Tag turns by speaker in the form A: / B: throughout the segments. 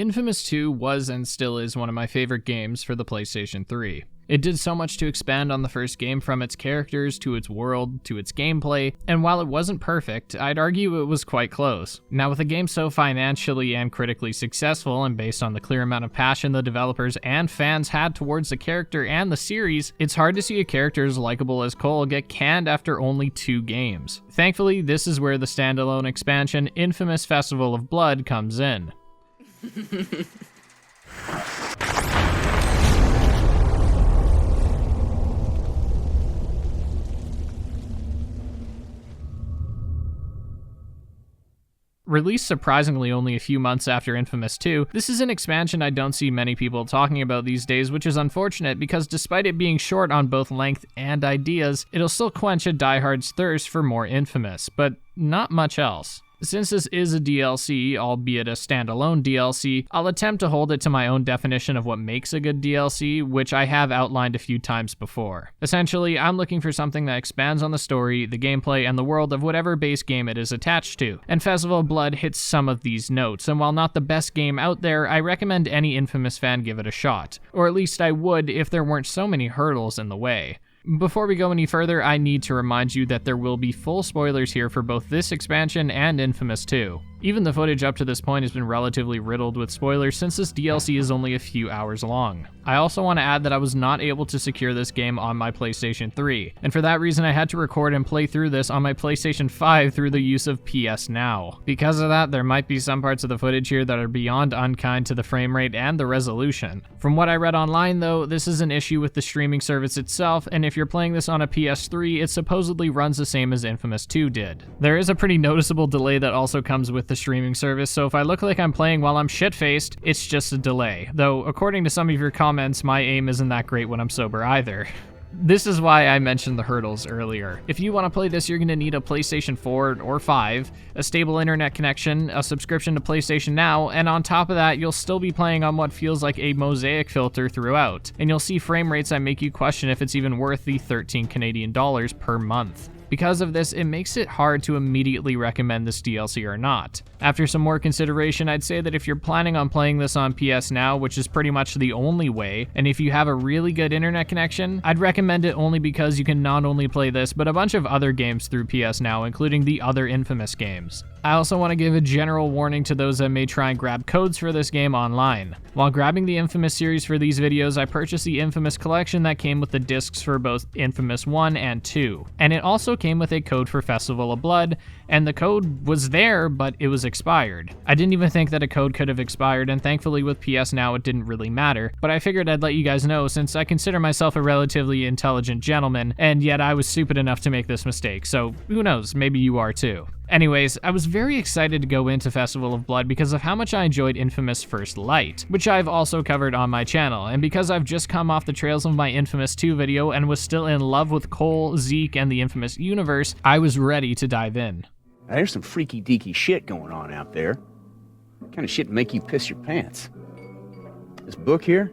A: inFAMOUS 2 was and still is one of my favorite games for the PlayStation 3. It did so much to expand on the first game, from its characters to its world to its gameplay, and while it wasn't perfect, I'd argue it was quite close. Now, with a game so financially and critically successful and based on the clear amount of passion the developers and fans had towards the character and the series, it's hard to see a character as likable as Cole get canned after only 2 games. Thankfully, this is where the standalone expansion inFAMOUS Festival of Blood comes in. Released surprisingly only a few months after inFAMOUS 2, this is an expansion I don't see many people talking about these days, which is unfortunate because despite it being short on both length and ideas, it'll still quench a diehard's thirst for more inFAMOUS, but not much else. Since this is a DLC, albeit a standalone DLC, I'll attempt to hold it to my own definition of what makes a good DLC, which I have outlined a few times before. Essentially, I'm looking for something that expands on the story, the gameplay, and the world of whatever base game it is attached to, and Festival of Blood hits some of these notes, and while not the best game out there, I recommend any inFAMOUS fan give it a shot. Or at least I would if there weren't so many hurdles in the way. Before we go any further, I need to remind you that there will be full spoilers here for both this expansion and inFAMOUS 2. Even the footage up to this point has been relatively riddled with spoilers since this DLC is only a few hours long. I also want to add that I was not able to secure this game on my PlayStation 3, and for that reason I had to record and play through this on my PlayStation 5 through the use of PS Now. Because of that, there might be some parts of the footage here that are beyond unkind to the frame rate and the resolution. From what I read online though, this is an issue with the streaming service itself, and if you're playing this on a PS3, it supposedly runs the same as inFAMOUS 2 did. There is a pretty noticeable delay that also comes with the streaming service, so if I look like I'm playing while I'm shit-faced, it's just a delay. Though, according to some of your comments, my aim isn't that great when I'm sober either. This is why I mentioned the hurdles earlier. If you want to play this, you're going to need a PlayStation 4 or 5, a stable internet connection, a subscription to PlayStation Now, and on top of that, you'll still be playing on what feels like a mosaic filter throughout, and you'll see frame rates that make you question if it's even worth the 13 Canadian dollars per month. Because of this, it makes it hard to immediately recommend this DLC or not. After some more consideration, I'd say that if you're planning on playing this on PS Now, which is pretty much the only way, and if you have a really good internet connection, I'd recommend it only because you can not only play this, but a bunch of other games through PS Now, including the other inFAMOUS games. I also want to give a general warning to those that may try and grab codes for this game online. While grabbing the inFAMOUS series for these videos, I purchased the inFAMOUS collection that came with the discs for both inFAMOUS 1 and 2, and it also came with a code for Festival of Blood, and the code was there, but it was expired. I didn't even think that a code could have expired, and thankfully with PS Now it didn't really matter, but I figured I'd let you guys know since I consider myself a relatively intelligent gentleman, and yet I was stupid enough to make this mistake, so who knows, maybe you are too. Anyways, I was very excited to go into Festival of Blood because of how much I enjoyed inFAMOUS First Light, which I've also covered on my channel, and because I've just come off the trails of my inFAMOUS 2 video and was still in love with Cole, Zeke, and the inFAMOUS universe, I was ready to dive in.
B: Now, there's some freaky deaky shit going on out there. What kind of shit make you piss your pants? This book here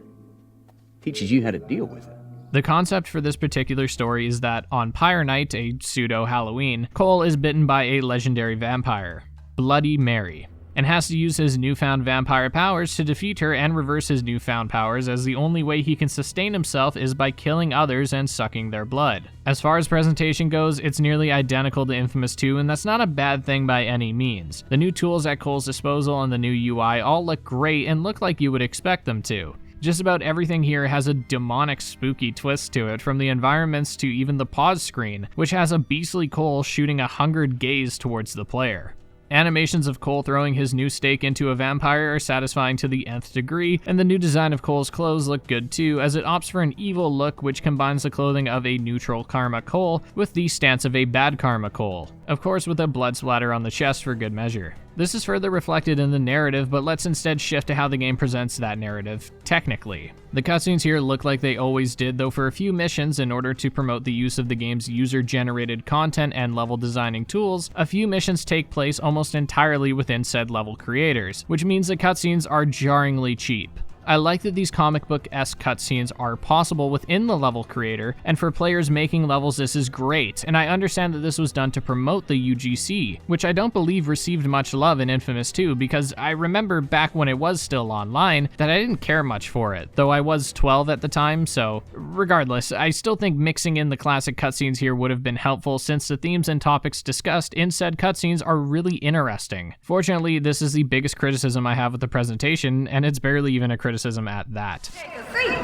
B: teaches you how to deal with it.
A: The concept for this particular story is that on Pyre Night, a pseudo-Halloween, Cole is bitten by a legendary vampire, Bloody Mary, and has to use his newfound vampire powers to defeat her and reverse his newfound powers, as the only way he can sustain himself is by killing others and sucking their blood. As far as presentation goes, it's nearly identical to inFAMOUS 2, and that's not a bad thing by any means. The new tools at Cole's disposal and the new UI all look great and look like you would expect them to. Just about everything here has a demonic, spooky twist to it, from the environments to even the pause screen, which has a beastly Cole shooting a hungered gaze towards the player. Animations of Cole throwing his new stake into a vampire are satisfying to the nth degree, and the new design of Cole's clothes look good too, as it opts for an evil look which combines the clothing of a neutral karma Cole with the stance of a bad karma Cole, of course with a blood splatter on the chest for good measure. This is further reflected in the narrative, but let's instead shift to how the game presents that narrative, technically. The cutscenes here look like they always did, though for a few missions, in order to promote the use of the game's user-generated content and level designing tools, a few missions take place almost entirely within said level creators, which means the cutscenes are jarringly cheap. I like that these comic book-esque cutscenes are possible within the level creator, and for players making levels this is great, and I understand that this was done to promote the UGC, which I don't believe received much love in Infamous 2 because I remember back when it was still online that I didn't care much for it, though I was 12 at the time, so regardless, I still think mixing in the classic cutscenes here would have been helpful since the themes and topics discussed in said cutscenes are really interesting. Fortunately, this is the biggest criticism I have with the presentation, and it's barely even a criticism at that.
C: Take a seat.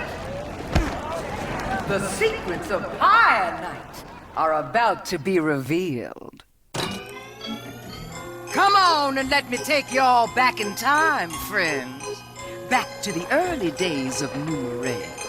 C: The secrets of Fire Night are about to be revealed. Come on and let me take you all back in time, friends. Back to the early days of Numeray.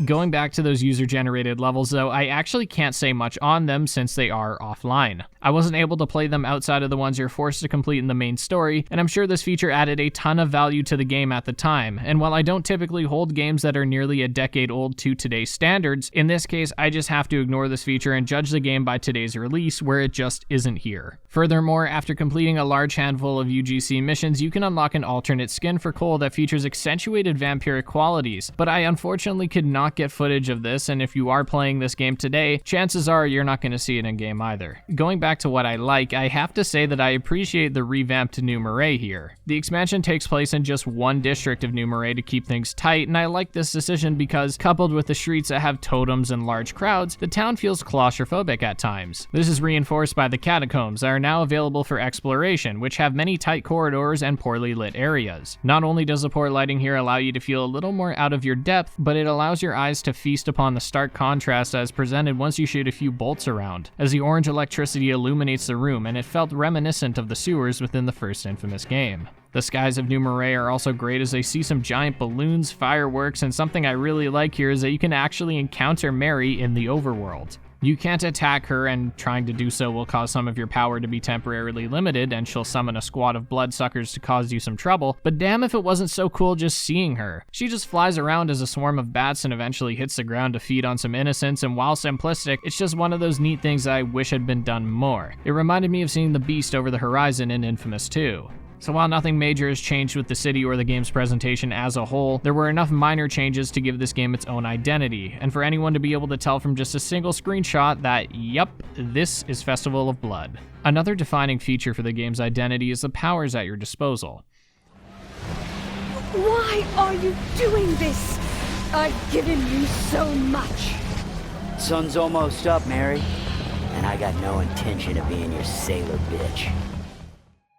A: Going back to those user-generated levels though, I actually can't say much on them since they are offline. I wasn't able to play them outside of the ones you're forced to complete in the main story, and I'm sure this feature added a ton of value to the game at the time, and while I don't typically hold games that are nearly a decade old to today's standards, in this case I just have to ignore this feature and judge the game by today's release where it just isn't here. Furthermore, after completing a large handful of UGC missions, you can unlock an alternate skin for Cole that features accentuated vampiric qualities, but I unfortunately could not get footage of this, and if you are playing this game today, chances are you're not going to see it in game either. Going back to what I like, I have to say that I appreciate the revamped Numeray here. The expansion takes place in just one district of Numeray to keep things tight, and I like this decision because, coupled with the streets that have totems and large crowds, the town feels claustrophobic at times. This is reinforced by the catacombs that are now available for exploration, which have many tight corridors and poorly lit areas. Not only does the poor lighting here allow you to feel a little more out of your depth, but it allows your eyes to feast upon the stark contrast as presented once you shoot a few bolts around, as the orange electricity illuminates the room, and it felt reminiscent of the sewers within the first Infamous game. The skies of Numeray are also great as they see some giant balloons, fireworks, and something I really like here is that you can actually encounter Mary in the overworld. You can't attack her, and trying to do so will cause some of your power to be temporarily limited, and she'll summon a squad of bloodsuckers to cause you some trouble, but damn if it wasn't so cool just seeing her. She just flies around as a swarm of bats and eventually hits the ground to feed on some innocents, and while simplistic, it's just one of those neat things that I wish had been done more. It reminded me of seeing the beast over the horizon in Infamous 2. So while nothing major has changed with the city or the game's presentation as a whole, there were enough minor changes to give this game its own identity, and for anyone to be able to tell from just a single screenshot that, yep, this is Festival of Blood. Another defining feature for the game's identity is the powers at your disposal.
D: Why are you doing this? I've given you so much.
E: Sun's almost up, Mary, and I got no intention of being your sailor bitch.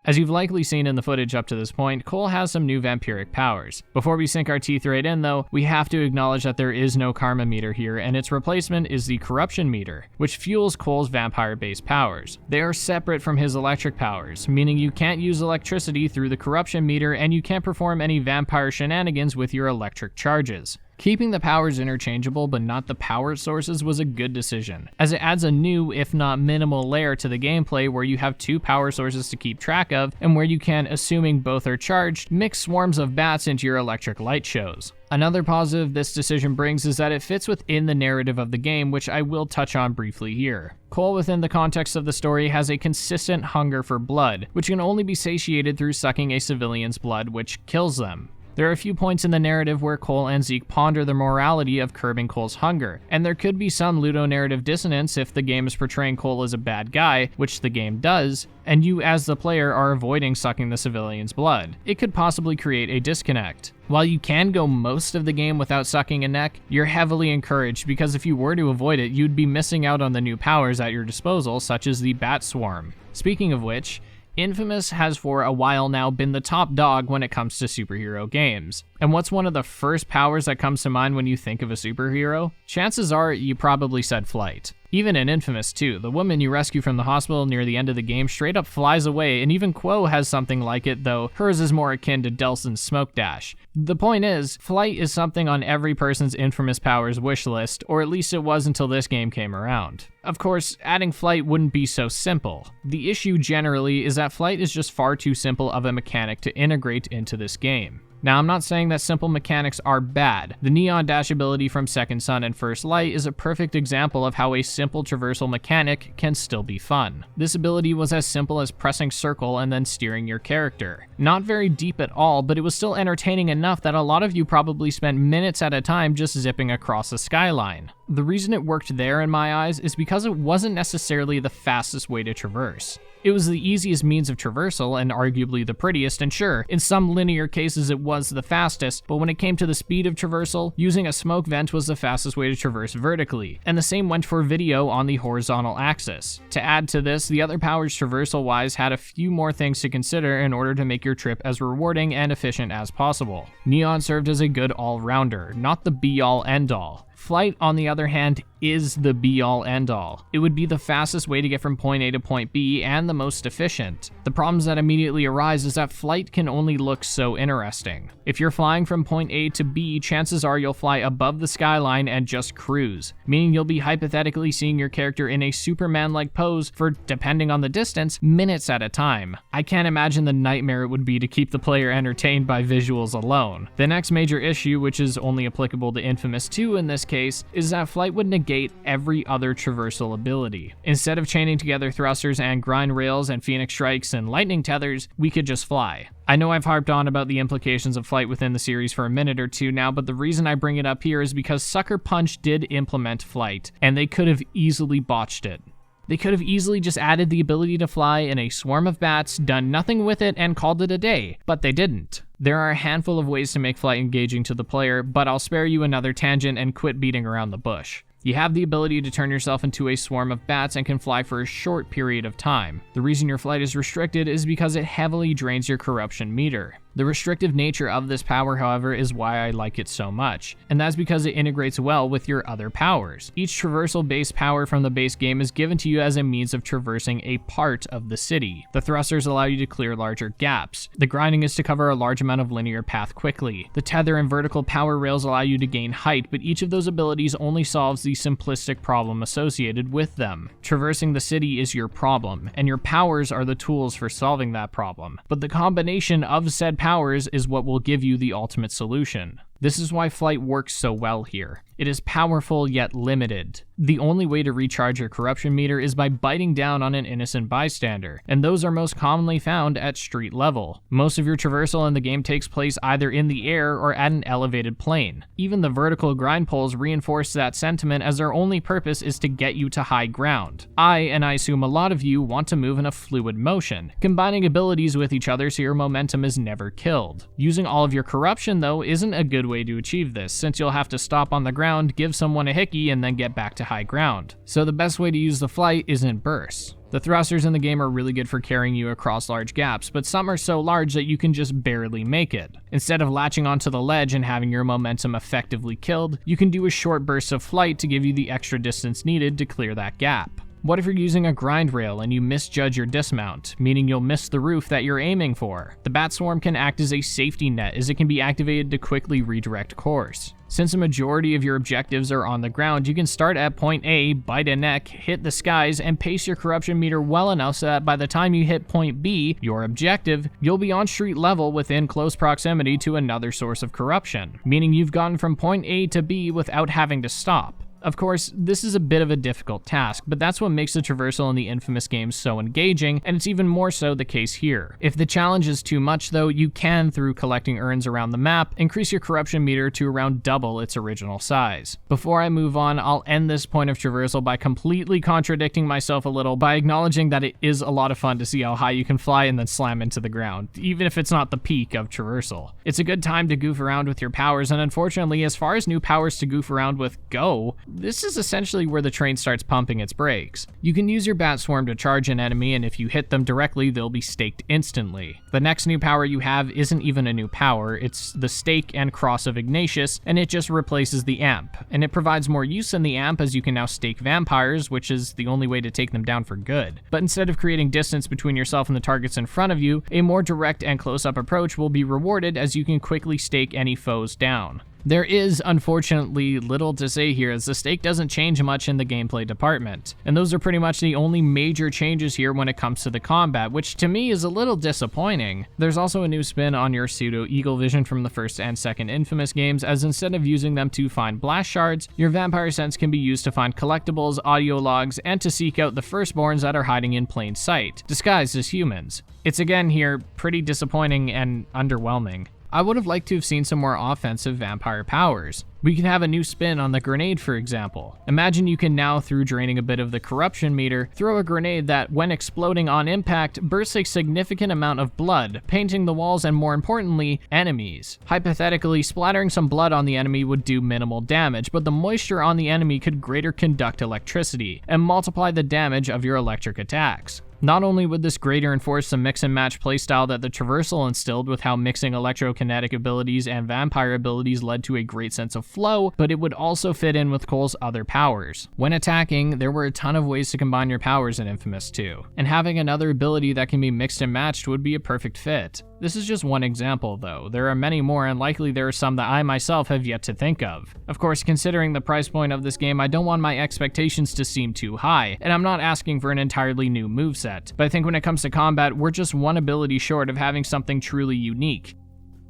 A: As you've likely seen in the footage up to this point, Cole has some new vampiric powers. Before we sink our teeth right in though, we have to acknowledge that there is no karma meter here, and its replacement is the corruption meter, which fuels Cole's vampire-based powers. They are separate from his electric powers, meaning you can't use electricity through the corruption meter, and you can't perform any vampire shenanigans with your electric charges. Keeping the powers interchangeable but not the power sources was a good decision, as it adds a new, if not minimal, layer to the gameplay where you have two power sources to keep track of, and where you can, assuming both are charged, mix swarms of bats into your electric light shows. Another positive this decision brings is that it fits within the narrative of the game, which I will touch on briefly here. Cole, within the context of the story, has a consistent hunger for blood, which can only be satiated through sucking a civilian's blood, which kills them. There are a few points in the narrative where Cole and Zeke ponder the morality of curbing Cole's hunger, and there could be some ludonarrative dissonance if the game is portraying Cole as a bad guy, which the game does, and you as the player are avoiding sucking the civilian's blood. It could possibly create a disconnect. While you can go most of the game without sucking a neck, you're heavily encouraged because if you were to avoid it, you'd be missing out on the new powers at your disposal, such as the Bat Swarm. Speaking of which, Infamous has for a while now been the top dog when it comes to superhero games. And what's one of the first powers that comes to mind when you think of a superhero? Chances are you probably said flight. Even in Infamous 2, the woman you rescue from the hospital near the end of the game straight up flies away, and even Quo has something like it, though hers is more akin to Delsin's smoke dash. The point is, flight is something on every person's Infamous powers wish list, or at least it was until this game came around. Of course, adding flight wouldn't be so simple. The issue generally is that flight is just far too simple of a mechanic to integrate into this game. Now, I'm not saying that simple mechanics are bad. The neon dash ability from Second Sun and First Light is a perfect example of how a simple traversal mechanic can still be fun. This ability was as simple as pressing circle and then steering your character. Not very deep at all, but it was still entertaining enough that a lot of you probably spent minutes at a time just zipping across the skyline. The reason it worked there in my eyes is because it wasn't necessarily the fastest way to traverse. It was the easiest means of traversal and arguably the prettiest, and sure, in some linear cases it was the fastest, but when it came to the speed of traversal, using a smoke vent was the fastest way to traverse vertically, and the same went for video on the horizontal axis. To add to this, the other powers traversal-wise had a few more things to consider in order to make your trip as rewarding and efficient as possible. Neon served as a good all-rounder, not the be-all end-all. Flight, on the other hand, is the be-all end-all. It would be the fastest way to get from point A to point B and the most efficient. The problems that immediately arise is that flight can only look so interesting. If you're flying from point A to B, chances are you'll fly above the skyline and just cruise, meaning you'll be hypothetically seeing your character in a Superman-like pose for, depending on the distance, minutes at a time. I can't imagine the nightmare it would be to keep the player entertained by visuals alone. The next major issue, which is only applicable to Infamous 2 in this case, is that flight would negate every other traversal ability. Instead of chaining together thrusters and grind rails and phoenix strikes and lightning tethers, we could just fly. I know I've harped on about the implications of flight within the series for a minute or two now, but the reason I bring it up here is because Sucker Punch did implement flight, and they could have easily botched it. They could have easily just added the ability to fly in a swarm of bats, done nothing with it, and called it a day, but they didn't. There are a handful of ways to make flight engaging to the player, but I'll spare you another tangent and quit beating around the bush. You have the ability to turn yourself into a swarm of bats and can fly for a short period of time. The reason your flight is restricted is because it heavily drains your corruption meter. The restrictive nature of this power, however, is why I like it so much, and that's because it integrates well with your other powers. Each traversal-based power from the base game is given to you as a means of traversing a part of the city. The thrusters allow you to clear larger gaps. The grinding is to cover a large amount of linear path quickly. The tether and vertical power rails allow you to gain height, but each of those abilities only solves the simplistic problem associated with them. Traversing the city is your problem, and your powers are the tools for solving that problem. But the combination of said powers is what will give you the ultimate solution. This is why flight works so well here. It is powerful yet limited. The only way to recharge your corruption meter is by biting down on an innocent bystander, and those are most commonly found at street level. Most of your traversal in the game takes place either in the air or at an elevated plane. Even the vertical grind poles reinforce that sentiment, as their only purpose is to get you to high ground. And I assume a lot of you, want to move in a fluid motion, combining abilities with each other so your momentum is never killed. Using all of your corruption, though, isn't a good way to achieve this, since you'll have to stop on the ground, give someone a hickey, and then get back to high ground. So the best way to use the flight is in bursts. The thrusters in the game are really good for carrying you across large gaps, but some are so large that you can just barely make it. Instead of latching onto the ledge and having your momentum effectively killed, you can do a short burst of flight to give you the extra distance needed to clear that gap. What if you're using a grind rail and you misjudge your dismount, meaning you'll miss the roof that you're aiming for? The bat swarm can act as a safety net, as it can be activated to quickly redirect course. Since a majority of your objectives are on the ground, you can start at point A, bite a neck, hit the skies, and pace your corruption meter well enough so that by the time you hit point B, your objective, you'll be on street level within close proximity to another source of corruption, meaning you've gotten from point A to B without having to stop. Of course, this is a bit of a difficult task, but that's what makes the traversal in the Infamous games so engaging, and it's even more so the case here. If the challenge is too much, though, you can, through collecting urns around the map, increase your corruption meter to around double its original size. Before I move on, I'll end this point of traversal by completely contradicting myself a little by acknowledging that it is a lot of fun to see how high you can fly and then slam into the ground, even if it's not the peak of traversal. It's a good time to goof around with your powers, and unfortunately, as far as new powers to goof around with go, this is essentially where the train starts pumping its brakes. You can use your bat swarm to charge an enemy, and if you hit them directly, they'll be staked instantly. The next new power you have isn't even a new power, it's the Stake and Cross of Ignatius, and it just replaces the amp. And it provides more use than the amp, as you can now stake vampires, which is the only way to take them down for good. But instead of creating distance between yourself and the targets in front of you, a more direct and close-up approach will be rewarded, as you can quickly stake any foes down. There is, unfortunately, little to say here as the stake doesn't change much in the gameplay department, and those are pretty much the only major changes here when it comes to the combat, which to me is a little disappointing. There's also a new spin on your pseudo eagle vision from the first and second Infamous games, as instead of using them to find blast shards, your vampire sense can be used to find collectibles, audio logs, and to seek out the firstborns that are hiding in plain sight, disguised as humans. It's again here pretty disappointing and underwhelming. I would have liked to have seen some more offensive vampire powers. We could have a new spin on the grenade, for example. Imagine you can now, through draining a bit of the corruption meter, throw a grenade that, when exploding on impact, bursts a significant amount of blood, painting the walls and, more importantly, enemies. Hypothetically, splattering some blood on the enemy would do minimal damage, but the moisture on the enemy could greater conduct electricity, and multiply the damage of your electric attacks. Not only would this greater enforce the mix and match playstyle that the Traversal instilled with how mixing electrokinetic abilities and vampire abilities led to a great sense of flow, but it would also fit in with Cole's other powers. When attacking, there were a ton of ways to combine your powers in Infamous 2, and having another ability that can be mixed and matched would be a perfect fit. This is just one example though, there are many more and likely there are some that I myself have yet to think of. Of course, considering the price point of this game, I don't want my expectations to seem too high, and I'm not asking for an entirely new moveset, but I think when it comes to combat, we're just one ability short of having something truly unique.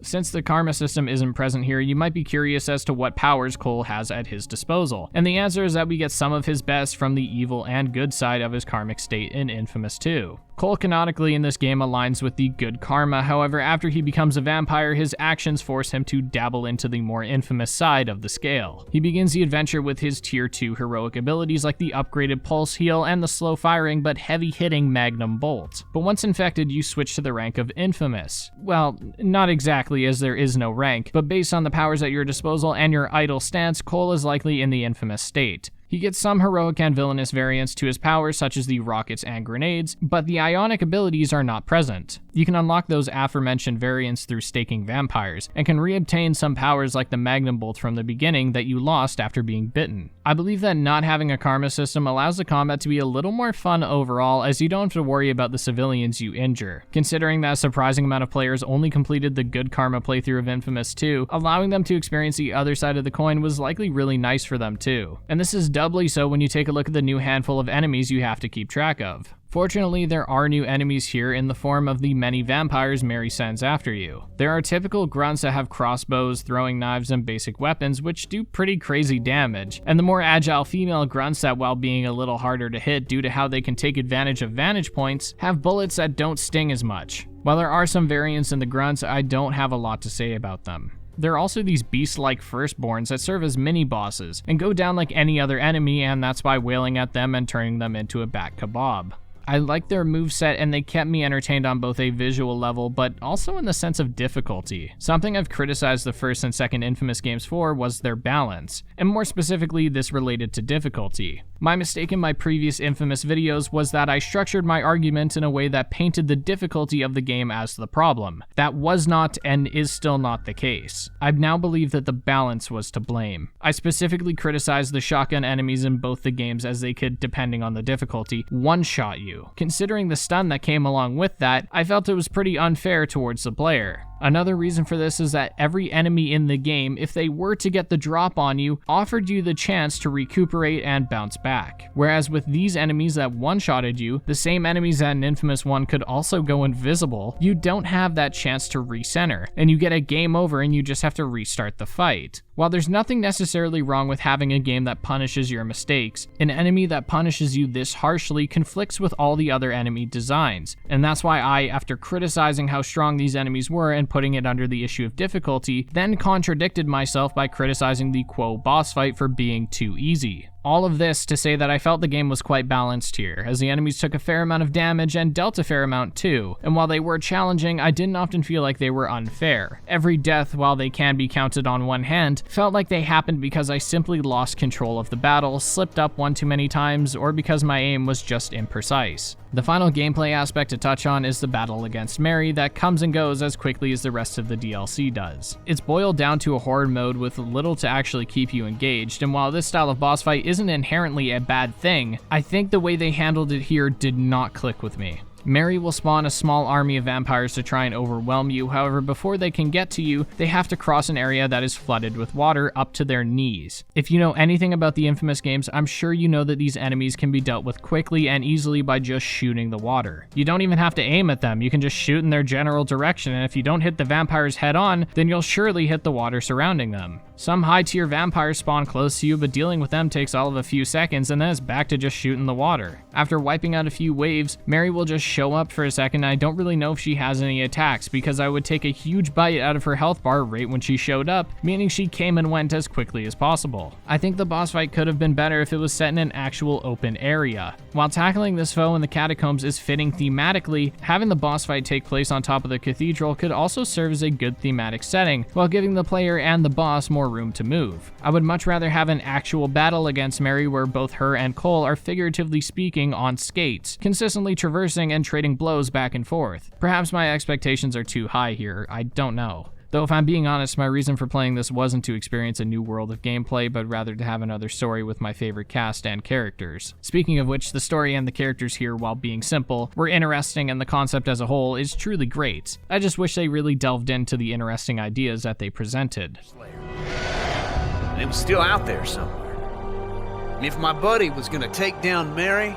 A: Since the karma system isn't present here, you might be curious as to what powers Cole has at his disposal, and the answer is that we get some of his best from the evil and good side of his karmic state in Infamous 2. Cole canonically in this game aligns with the good karma, however after he becomes a vampire, his actions force him to dabble into the more infamous side of the scale. He begins the adventure with his tier 2 heroic abilities like the upgraded pulse heal and the slow firing but heavy hitting magnum bolt. But once infected, you switch to the rank of infamous. Well, not exactly as there is no rank, but based on the powers at your disposal and your idle stance, Cole is likely in the infamous state. He gets some heroic and villainous variants to his powers such as the rockets and grenades, but the ionic abilities are not present. You can unlock those aforementioned variants through staking vampires, and can reobtain some powers like the Magnum Bolt from the beginning that you lost after being bitten. I believe that not having a karma system allows the combat to be a little more fun overall, as you don't have to worry about the civilians you injure. Considering that a surprising amount of players only completed the good karma playthrough of Infamous 2, allowing them to experience the other side of the coin was likely really nice for them too. And this is doubly so when you take a look at the new handful of enemies you have to keep track of. Fortunately, there are new enemies here in the form of the many vampires Mary sends after you. There are typical grunts that have crossbows, throwing knives, and basic weapons, which do pretty crazy damage, and the more agile female grunts that, while being a little harder to hit due to how they can take advantage of vantage points, have bullets that don't sting as much. While there are some variants in the grunts, I don't have a lot to say about them. There are also these beast-like firstborns that serve as mini-bosses, and go down like any other enemy, and that's by wailing at them and turning them into a bat kebab. I like their moveset and they kept me entertained on both a visual level, but also in the sense of difficulty. Something I've criticized the first and second Infamous games for was their balance, and more specifically this related to difficulty. My mistake in my previous Infamous videos was that I structured my argument in a way that painted the difficulty of the game as the problem. That was not and is still not the case. I now believe that the balance was to blame. I specifically criticized the shotgun enemies in both the games as they could, depending on the difficulty, one-shot you. Considering the stun that came along with that, I felt it was pretty unfair towards the player. Another reason for this is that every enemy in the game, if they were to get the drop on you, offered you the chance to recuperate and bounce back. Whereas with these enemies that one-shotted you, the same enemies that in Infamous 1 could also go invisible, you don't have that chance to recenter, and you get a game over and you just have to restart the fight. While there's nothing necessarily wrong with having a game that punishes your mistakes, an enemy that punishes you this harshly conflicts with all the other enemy designs, and that's why I, after criticizing how strong these enemies were and putting it under the issue of difficulty, then contradicted myself by criticizing the Quo boss fight for being too easy. All of this to say that I felt the game was quite balanced here, as the enemies took a fair amount of damage and dealt a fair amount too, and while they were challenging, I didn't often feel like they were unfair. Every death, while they can be counted on one hand, felt like they happened because I simply lost control of the battle, slipped up one too many times, or because my aim was just imprecise. The final gameplay aspect to touch on is the battle against Mary that comes and goes as quickly as the rest of the DLC does. It's boiled down to a horde mode with little to actually keep you engaged, and while this style of boss fight isn't inherently a bad thing, I think the way they handled it here did not click with me. Mary will spawn a small army of vampires to try and overwhelm you. However, before they can get to you, they have to cross an area that is flooded with water up to their knees. If you know anything about the Infamous games, I'm sure you know that these enemies can be dealt with quickly and easily by just shooting the water. You don't even have to aim at them, you can just shoot in their general direction, and if you don't hit the vampires head on, then you'll surely hit the water surrounding them. Some high-tier vampires spawn close to you, but dealing with them takes all of a few seconds, and then it's back to just shooting the water. After wiping out a few waves, Mary will just show up for a second, and I don't really know if she has any attacks, because I would take a huge bite out of her health bar right when she showed up, meaning she came and went as quickly as possible. I think the boss fight could have been better if it was set in an actual open area. While tackling this foe in the catacombs is fitting thematically, having the boss fight take place on top of the cathedral could also serve as a good thematic setting, while giving the player and the boss more room to move. I would much rather have an actual battle against Mary where both her and Cole are figuratively speaking on skates, consistently traversing and trading blows back and forth. Perhaps my expectations are too high here, I don't know. Though if I'm being honest, my reason for playing this wasn't to experience a new world of gameplay, but rather to have another story with my favorite cast and characters. Speaking of which, the story and the characters here, while being simple, were interesting and the concept as a whole is truly great. I just wish they really delved into the interesting ideas that they presented.
B: And it was still out there somewhere. And if my buddy was gonna take down Mary,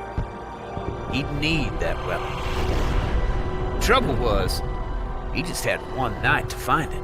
B: he'd need that weapon. Trouble was, he just had one night to find it.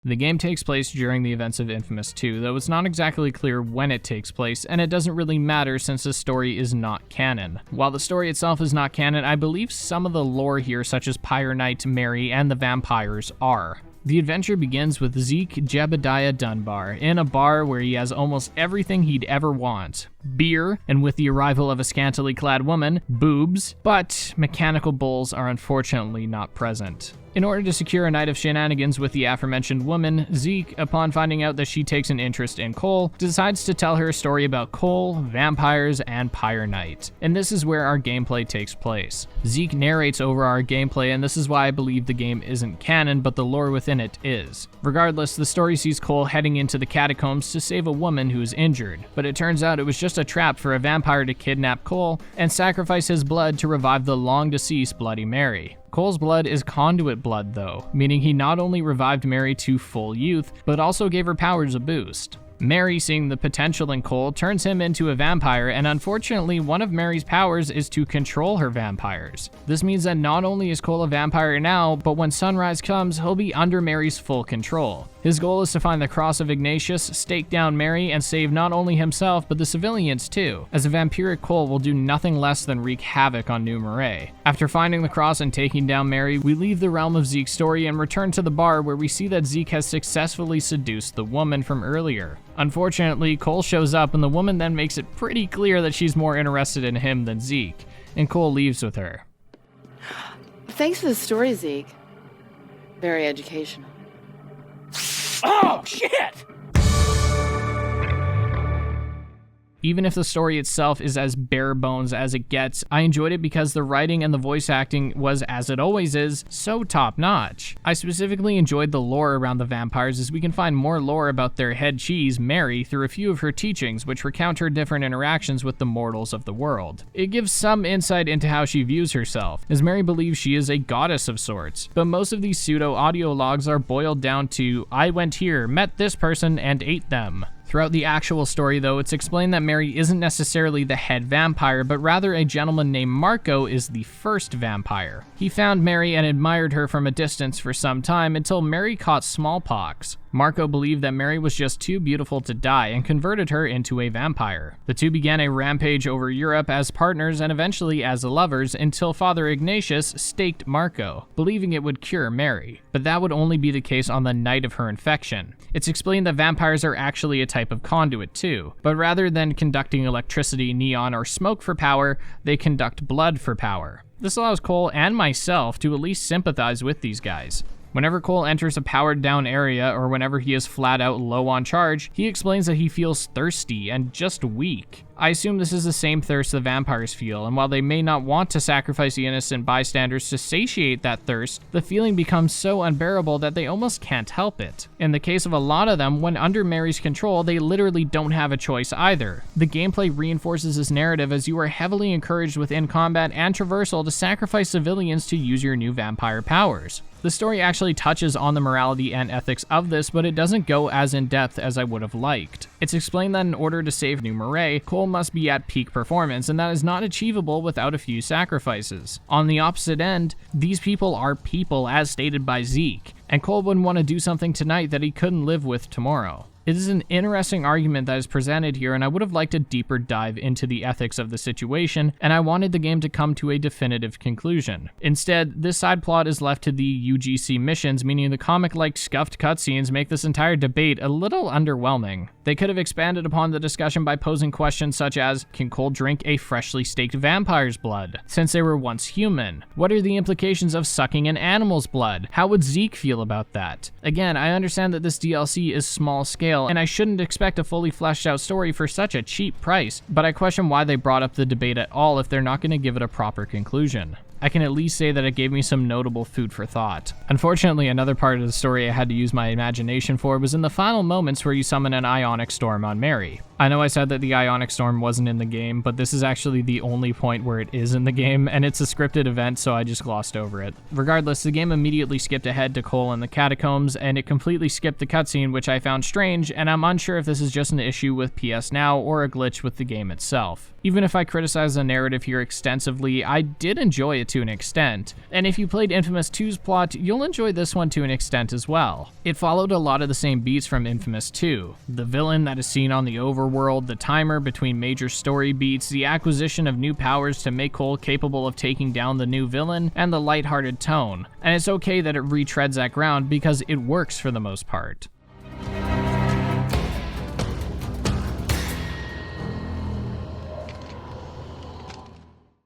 A: The game takes place during the events of Infamous 2, though it's not exactly clear when it takes place, and it doesn't really matter since the story is not canon. While the story itself is not canon, I believe some of the lore here, such as Pyre Knight, Mary, and the vampires, are. The adventure begins with Zeke Jebediah Dunbar in a bar where he has almost everything he'd ever want. Beer, and with the arrival of a scantily clad woman, boobs, but mechanical bulls are unfortunately not present. In order to secure a night of shenanigans with the aforementioned woman, Zeke, upon finding out that she takes an interest in Cole, decides to tell her a story about Cole, vampires, and Pyre Knight. And this is where our gameplay takes place. Zeke narrates over our gameplay, and this is why I believe the game isn't canon, but the lore within it is. Regardless, the story sees Cole heading into the catacombs to save a woman who is injured, but it turns out it was just a trap for a vampire to kidnap Cole and sacrifice his blood to revive the long-deceased Bloody Mary. Cole's blood is conduit blood though, meaning he not only revived Mary to full youth, but also gave her powers a boost. Mary, seeing the potential in Cole, turns him into a vampire, and unfortunately, one of Mary's powers is to control her vampires. This means that not only is Cole a vampire now, but when sunrise comes, he'll be under Mary's full control. His goal is to find the Cross of Ignatius, stake down Mary, and save not only himself, but the civilians too, as a vampiric Cole will do nothing less than wreak havoc on New Marais. After finding the cross and taking down Mary, we leave the realm of Zeke's story and return to the bar where we see that Zeke has successfully seduced the woman from earlier. Unfortunately, Cole shows up and the woman then makes it pretty clear that she's more interested in him than Zeke, and Cole leaves with her.
F: Thanks for the story, Zeke. Very educational.
B: Oh, shit!
A: Even if the story itself is as bare bones as it gets, I enjoyed it because the writing and the voice acting was, as it always is, so top notch. I specifically enjoyed the lore around the vampires, as we can find more lore about their head cheese, Mary, through a few of her teachings, which recount her different interactions with the mortals of the world. It gives some insight into how she views herself, as Mary believes she is a goddess of sorts, but most of these pseudo-audio logs are boiled down to, I went here, met this person, and ate them. Throughout the actual story, though, it's explained that Mary isn't necessarily the head vampire, but rather a gentleman named Marco is the first vampire. He found Mary and admired her from a distance for some time until Mary caught smallpox. Marco believed that Mary was just too beautiful to die and converted her into a vampire. The two began a rampage over Europe as partners and eventually as lovers until Father Ignatius staked Marco, believing it would cure Mary. But that would only be the case on the night of her infection. It's explained that vampires are actually a type of conduit too, but rather than conducting electricity, neon, or smoke for power, they conduct blood for power. This allows Cole and myself to at least sympathize with these guys. Whenever Cole enters a powered down area or whenever he is flat out low on charge, he explains that he feels thirsty and just weak. I assume this is the same thirst the vampires feel, and while they may not want to sacrifice the innocent bystanders to satiate that thirst, the feeling becomes so unbearable that they almost can't help it. In the case of a lot of them, when under Mary's control, they literally don't have a choice either. The gameplay reinforces this narrative as you are heavily encouraged within combat and traversal to sacrifice civilians to use your new vampire powers. The story actually touches on the morality and ethics of this, but it doesn't go as in-depth as I would have liked. It's explained that in order to save New Murray, Cole must be at peak performance, and that is not achievable without a few sacrifices. On the opposite end, these people are people as stated by Zeke, and Cole wouldn't want to do something tonight that he couldn't live with tomorrow. It is an interesting argument that is presented here, and I would have liked a deeper dive into the ethics of the situation, and I wanted the game to come to a definitive conclusion. Instead, this side plot is left to the UGC missions, meaning the comic-like scuffed cutscenes make this entire debate a little underwhelming. They could have expanded upon the discussion by posing questions such as, can Cole drink a freshly staked vampire's blood, since they were once human? What are the implications of sucking an animal's blood? How would Zeke feel about that? Again, I understand that this DLC is small scale, and I shouldn't expect a fully fleshed out story for such a cheap price, but I question why they brought up the debate at all if they're not going to give it a proper conclusion. I can at least say that it gave me some notable food for thought. Unfortunately, another part of the story I had to use my imagination for was in the final moments where you summon an ionic storm on Mary. I know I said that the ionic storm wasn't in the game, but this is actually the only point where it is in the game, and it's a scripted event, so I just glossed over it. Regardless, the game immediately skipped ahead to Cole in the catacombs, and it completely skipped the cutscene, which I found strange, and I'm unsure if this is just an issue with PS Now or a glitch with the game itself. Even if I criticize the narrative here extensively, I did enjoy it to an extent, and if you played Infamous 2's plot, you'll enjoy this one to an extent as well. It followed a lot of the same beats from Infamous 2. The villain that is seen on the overworld, the timer between major story beats, the acquisition of new powers to make Cole capable of taking down the new villain, and the lighthearted tone. And it's okay that it retreads that ground because it works for the most part.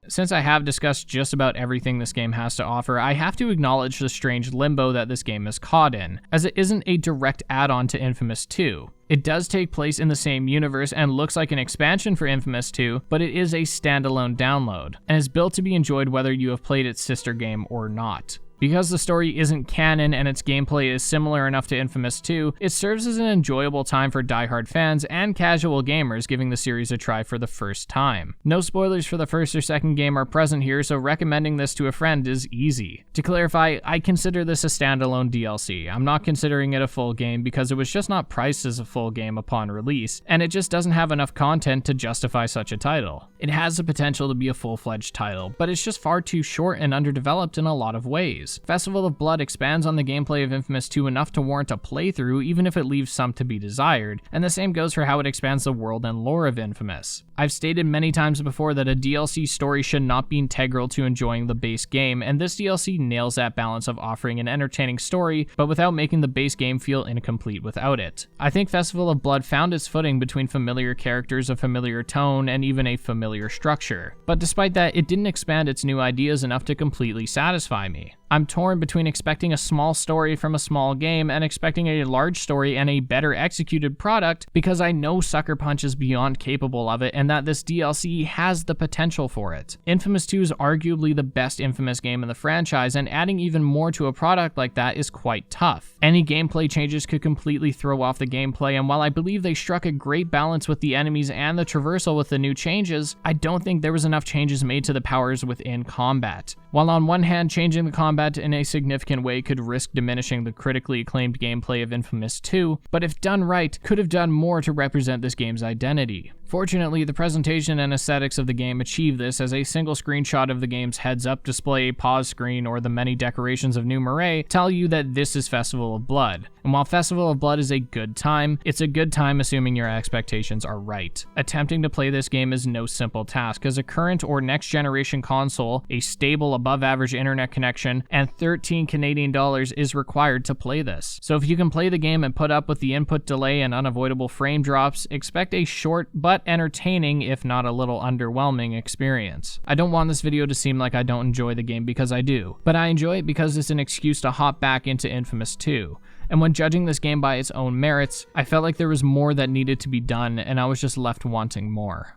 A: Since I have discussed just about everything this game has to offer, I have to acknowledge the strange limbo that this game is caught in, as it isn't a direct add-on to Infamous 2. It does take place in the same universe and looks like an expansion for Infamous 2, but it is a standalone download, and is built to be enjoyed whether you have played its sister game or not. Because the story isn't canon and its gameplay is similar enough to Infamous 2, it serves as an enjoyable time for diehard fans and casual gamers giving the series a try for the first time. No spoilers for the first or second game are present here, so recommending this to a friend is easy. To clarify, I consider this a standalone DLC. I'm not considering it a full game because it was just not priced as a full game upon release, and it just doesn't have enough content to justify such a title. It has the potential to be a full-fledged title, but it's just far too short and underdeveloped in a lot of ways. Festival of Blood expands on the gameplay of Infamous 2 enough to warrant a playthrough, even if it leaves some to be desired, and the same goes for how it expands the world and lore of Infamous. I've stated many times before that a DLC story should not be integral to enjoying the base game, and this DLC nails that balance of offering an entertaining story, but without making the base game feel incomplete without it. I think Festival of Blood found its footing between familiar characters, a familiar tone, and even a familiar structure. But despite that, it didn't expand its new ideas enough to completely satisfy me. I'm torn between expecting a small story from a small game and expecting a large story and a better executed product because I know Sucker Punch is beyond capable of it and that this DLC has the potential for it. Infamous 2 is arguably the best Infamous game in the franchise, and adding even more to a product like that is quite tough. Any gameplay changes could completely throw off the gameplay, and while I believe they struck a great balance with the enemies and the traversal with the new changes, I don't think there was enough changes made to the powers within combat. While on one hand, changing the combat in a significant way could risk diminishing the critically acclaimed gameplay of Infamous 2, but if done right, could have done more to represent this game's identity. Fortunately, the presentation and aesthetics of the game achieve this, as a single screenshot of the game's heads-up display, pause screen, or the many decorations of New Murray tell you that this is Festival of Blood. And while Festival of Blood is a good time, it's a good time assuming your expectations are right. Attempting to play this game is no simple task, as a current or next generation console, a stable above-average internet connection, and $13 Canadian is required to play this. So if you can play the game and put up with the input delay and unavoidable frame drops, expect a short but but entertaining, if not a little underwhelming experience. I don't want this video to seem like I don't enjoy the game, because I do, but I enjoy it because it's an excuse to hop back into Infamous 2. And when judging this game by its own merits, I felt like there was more that needed to be done, and I was just left wanting more.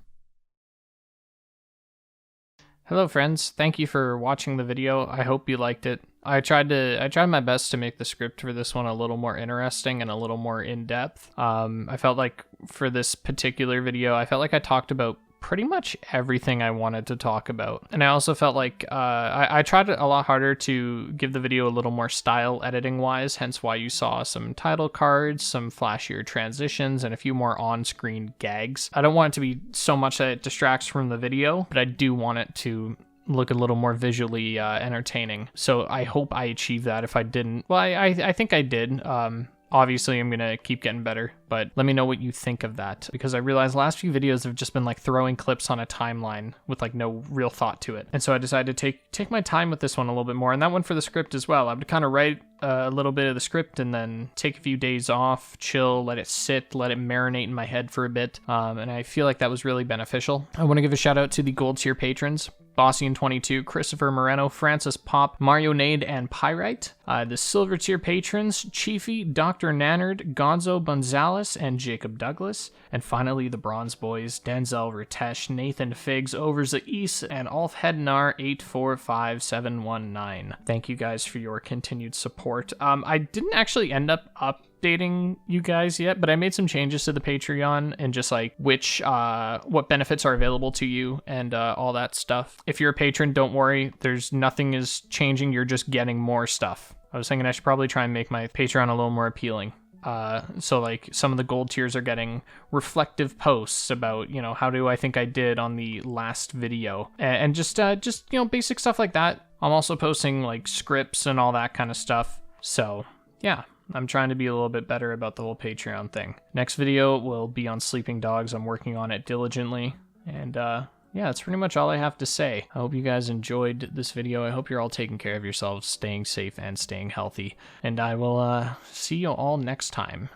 A: Hello friends, thank you for watching the video. I hope you liked it. I tried my best to make the script for this one a little more interesting and a little more in-depth. I felt like for this particular video, I felt like I talked about pretty much everything I wanted to talk about. And I also felt like I tried a lot harder to give the video a little more style editing wise, hence why you saw some title cards, some flashier transitions, and a few more on-screen gags. I don't want it to be so much that it distracts from the video, but I do want it to look a little more visually entertaining. So I hope I achieved that. If I didn't, well, I think I did. Obviously, I'm going to keep getting better, but let me know what you think of that, because I realized the last few videos have just been like throwing clips on a timeline with like no real thought to it. And so I decided to take my time with this one a little bit more, and that one for the script as well. I would kind of write a little bit of the script and then take a few days off, chill, let it sit, let it marinate in my head for a bit, and I feel like that was really beneficial. I want to give a shout out to the gold tier patrons: Bossian22, Christopher Moreno, Francis Pop, Mario Nade, and Pyrite. The silver tier patrons: Chiefy, Dr. Nannard, Gonzo Gonzalez, and Jacob Douglas. And finally, the bronze boys: Denzel Ritesh, Nathan Figs, Over the East, and Alf Hednar 845719. Thank you guys for your continued support. I didn't actually end up updating you guys yet, but I made some changes to the Patreon and just like what benefits are available to you and all that stuff. If you're a patron, don't worry, nothing is changing, you're just getting more stuff. I was thinking I should probably try and make my Patreon a little more appealing. So like some of the gold tiers are getting reflective posts about, you know, how do I think I did on the last video, and just you know, basic stuff like that. I'm also posting like scripts and all that kind of stuff. So yeah, I'm trying to be a little bit better about the whole Patreon thing. Next video will be on sleeping dogs. I'm working on it diligently, and yeah, that's pretty much all I have to say. I hope you guys enjoyed this video. I hope you're all taking care of yourselves, staying safe and staying healthy. And I will see you all next time.